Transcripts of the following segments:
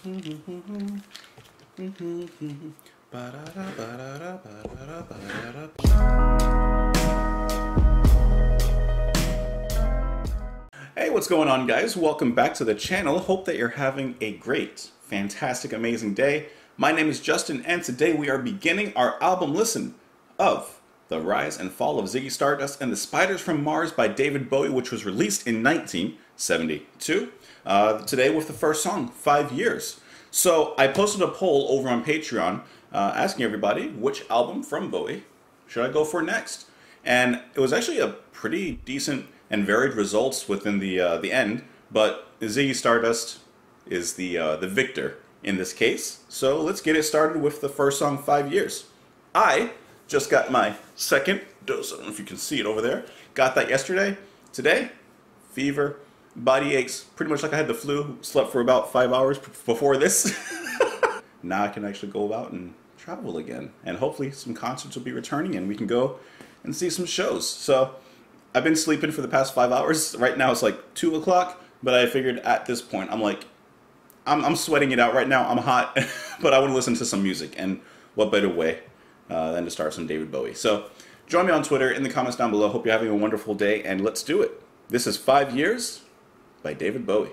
Hey, what's going on, guys? Welcome back to the channel. Hope that you're having a great, fantastic, amazing day. My name is Justin, and today we are beginning our album listen of The Rise and Fall of Ziggy Stardust and the Spiders from Mars by David Bowie, which was released in 1972. Today with the first song, 5 Years. So I posted a poll over on Patreon asking everybody which album from Bowie should I go for next. And it was actually a pretty decent and varied results within the end, but Ziggy Stardust is the victor in this case. So let's get it started with the first song, 5 Years. I just got my second dose. I don't know if you can see it over there. Got that yesterday. Today, fever, body aches, pretty much like I had the flu. Slept for about 5 hours before this. Now I can actually go out and travel again. And hopefully some concerts will be returning and we can go and see some shows. So I've been sleeping for the past 5 hours. Right now it's like 2 o'clock, but I figured at this point, I'm sweating it out right now. I'm hot, but I want to listen to some music. And what better way than to start some David Bowie. So join me on Twitter, in the comments down below. Hope you're having a wonderful day, and let's do it. This is 5 Years by David Bowie.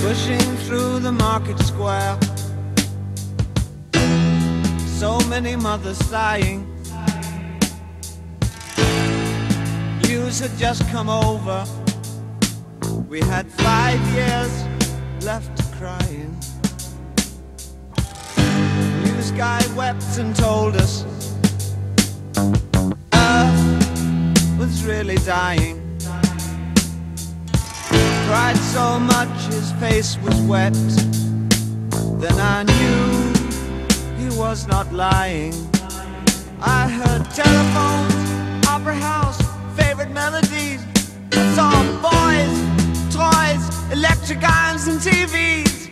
Pushing through the market square, so many mothers sighing. News had just come over. We had 5 years left crying. News guy wept and told us Earth was really dying. Cried so much his face was wet. Then I knew he was not lying. I heard telephones, opera house, favorite melodies. Saw boys, toys, electric irons and TVs.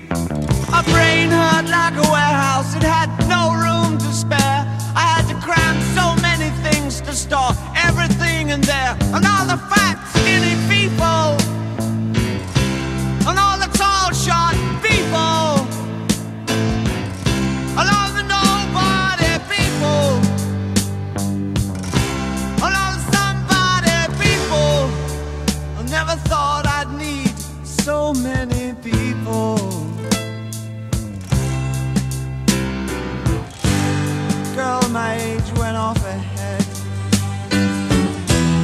My brain hurt like a warehouse. It had no room to spare. I had to cram so many things to store everything in there. And all the fat, skinny people, and all the tall, short people, and all the nobody people, and all the somebody people. I never thought I'd need so many people. Girl my age went off ahead,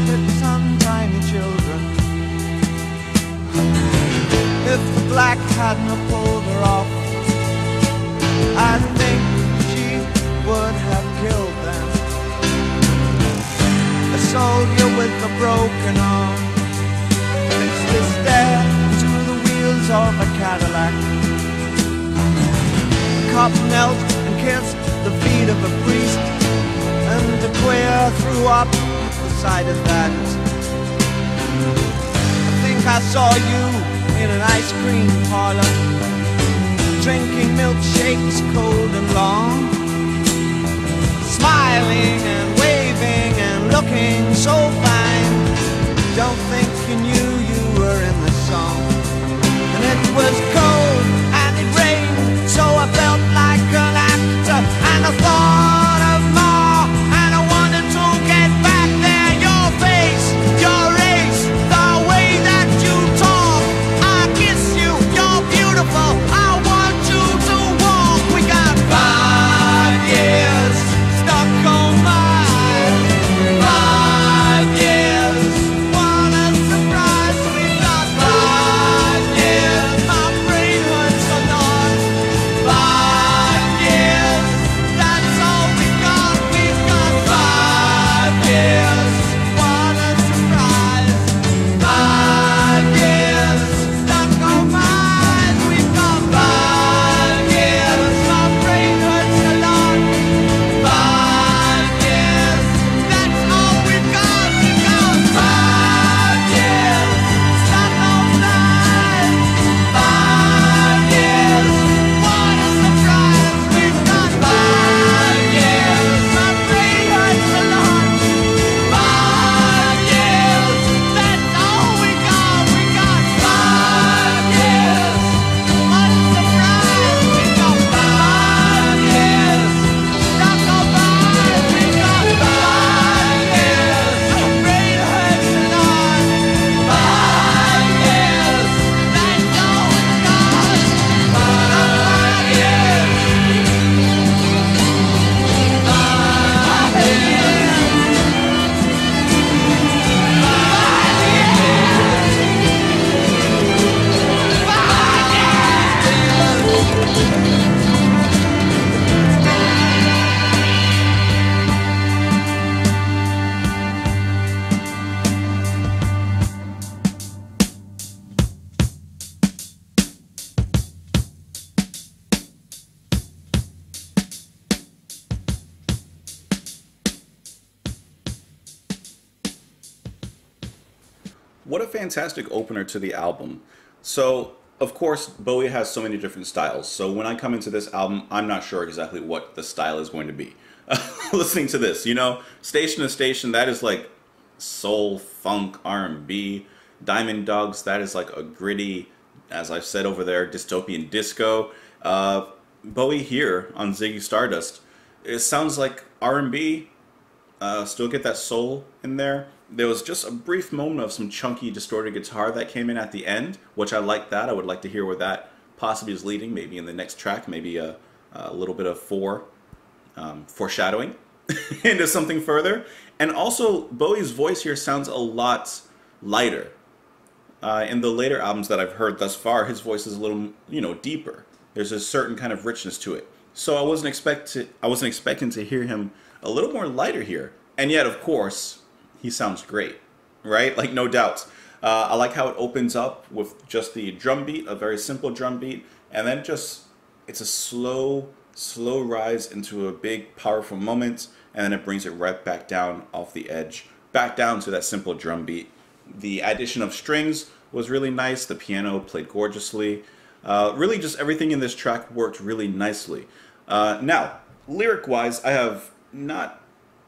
with some tiny children. If the black hadn't have pulled her off, I think she would have killed them. A soldier with a broken arm fixed his stare to the wheels of a Cadillac. A cop knelt and kissed the feet of a priest, and a queer threw up the sight of that. I think I saw you in an ice cream parlor, drinking milkshakes cold and long, smiling and waving and looking so fine. Don't think you knew you were in the song. And it was cold and it rained, so I felt like an actor, and I thought of more, and I wanted to get back there. Your face, your race, the way that you talk, I kiss you, you're beautiful, I want you to walk. We got 5 years stuck on my 5 years. What a surprise. what a fantastic opener to the album. So, of course, Bowie has so many different styles. So when I come into this album, I'm not sure exactly what the style is going to be. Listening to this, you know, Station to Station, that is like soul, funk, R&B. Diamond Dogs, that is like a gritty, as I've said over there, dystopian disco. Bowie here on Ziggy Stardust, it sounds like R&B, still get that soul in there. There was just a brief moment of some chunky distorted guitar that came in at the end, which I like that. I would like to hear where that possibly is leading, maybe in the next track, maybe a little bit of foreshadowing into something further. And also, Bowie's voice here sounds a lot lighter. In the later albums that I've heard thus far, his voice is a little, you know, deeper. There's a certain kind of richness to it. So I wasn't expecting to hear him a little more lighter here. And yet, of course, he sounds great, right? Like, no doubt. I like how it opens up with just the drum beat, a very simple drum beat, and then it's a slow rise into a big, powerful moment, and then it brings it right back down off the edge, back down to that simple drum beat. The addition of strings was really nice. The piano played gorgeously. Really, just everything in this track worked really nicely. Now, lyric-wise, I have not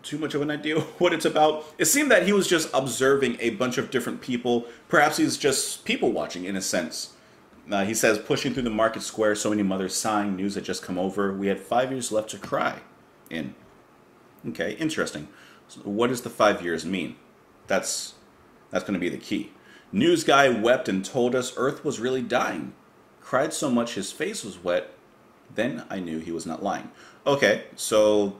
too much of an idea what it's about. It seemed that he was just observing a bunch of different people. Perhaps he's just people watching in a sense. He says, pushing through the market square, so many mothers sighing, news had just come over. We had 5 years left to cry in. Okay, interesting. So what does the 5 years mean? That's going to be the key. News guy wept and told us Earth was really dying. Cried so much his face was wet. Then I knew he was not lying. Okay, so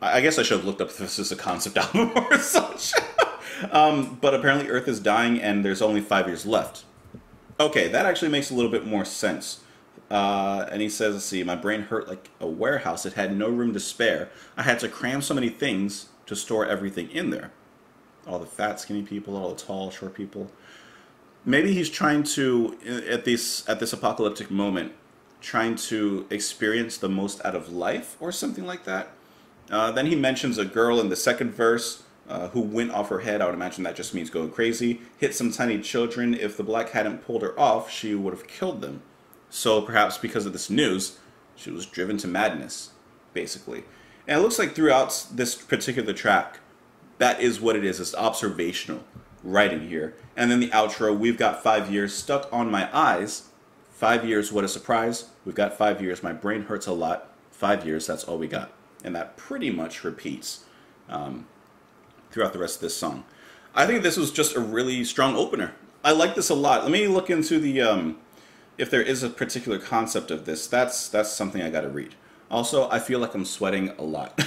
I guess I should have looked up if this is a concept album or such. But apparently Earth is dying and there's only 5 years left. Okay, that actually makes a little bit more sense. And he says, let's see, my brain hurt like a warehouse. It had no room to spare. I had to cram so many things to store everything in there. All the fat, skinny people, all the tall, short people. Maybe he's trying to, at this apocalyptic moment, trying to experience the most out of life or something like that. Then he mentions a girl in the second verse who went off her head. I would imagine that just means going crazy. Hit some tiny children. If the black hadn't pulled her off, she would have killed them. So perhaps because of this news, she was driven to madness, basically. And it looks like throughout this particular track, that is what it is. It's observational writing here. And then the outro, we've got 5 years stuck on my eyes. 5 years, what a surprise. We've got 5 years, my brain hurts a lot. 5 years, that's all we got. And that pretty much repeats throughout the rest of this song. I think this was just a really strong opener. I like this a lot. Let me look into the, if there is a particular concept of this. That's something I gotta read. Also, I feel like I'm sweating a lot.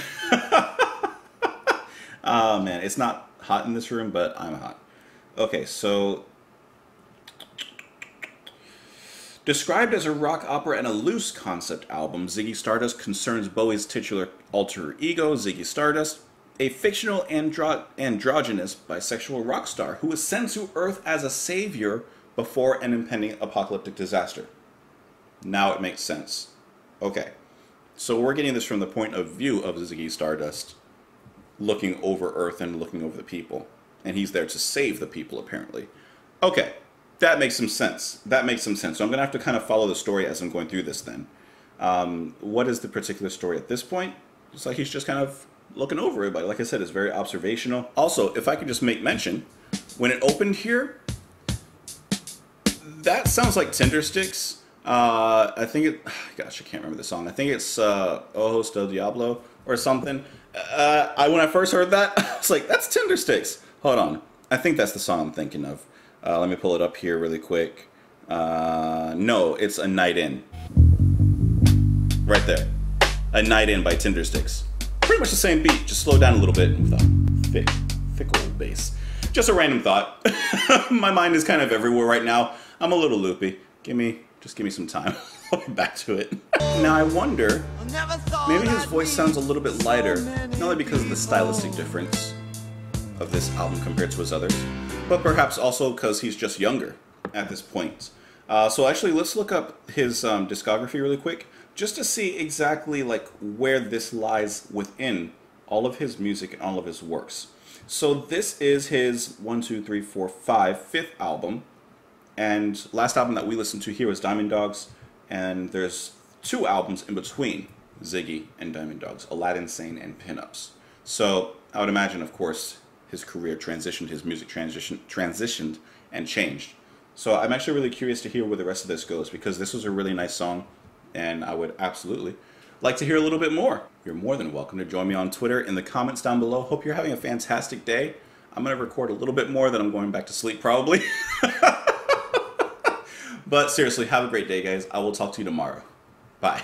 Oh man, it's not hot in this room, but I'm hot. Okay, so described as a rock opera and a loose concept album, Ziggy Stardust concerns Bowie's titular alter ego, Ziggy Stardust, a fictional androgynous bisexual rock star who was sent to Earth as a savior before an impending apocalyptic disaster. Now it makes sense. Okay, so we're getting this from the point of view of Ziggy Stardust, looking over Earth and looking over the people. And he's there to save the people, apparently. Okay, that makes some sense. That makes some sense. So I'm going to have to kind of follow the story as I'm going through this then. What is the particular story at this point? It's like he's just kind of looking over everybody. Like I said, it's very observational. Also, if I could just make mention, when it opened here, that sounds like Tindersticks. I think it, gosh, I can't remember the song. I think it's Ojos del Diablo or something. When I first heard that, I was like, that's Tindersticks. Hold on. I think that's the song I'm thinking of. Let me pull it up here really quick. No, it's A Night In. Right there. A Night In by Tindersticks. Pretty much the same beat, just slow down a little bit with a thick old bass. Just a random thought. My mind is kind of everywhere right now. I'm a little loopy. Just give me some time. I'll be back to it. Now I wonder, maybe his voice sounds a little bit lighter, not only because of the stylistic difference of this album compared to his others, but perhaps also because he's just younger at this point. So actually, let's look up his discography really quick, just to see exactly like where this lies within all of his music and all of his works. So this is his 1, 2, 3, 4, 5, fifth album. And last album that we listened to here was Diamond Dogs. And there's 2 albums in between Ziggy and Diamond Dogs, Aladdin Sane and Pinups. So I would imagine, of course, his career transitioned, his music transitioned and changed. So I'm actually really curious to hear where the rest of this goes, because this was a really nice song, and I would absolutely like to hear a little bit more. You're more than welcome to join me on Twitter in the comments down below. Hope you're having a fantastic day. I'm going to record a little bit more, then I'm going back to sleep probably. But seriously, have a great day, guys. I will talk to you tomorrow. Bye.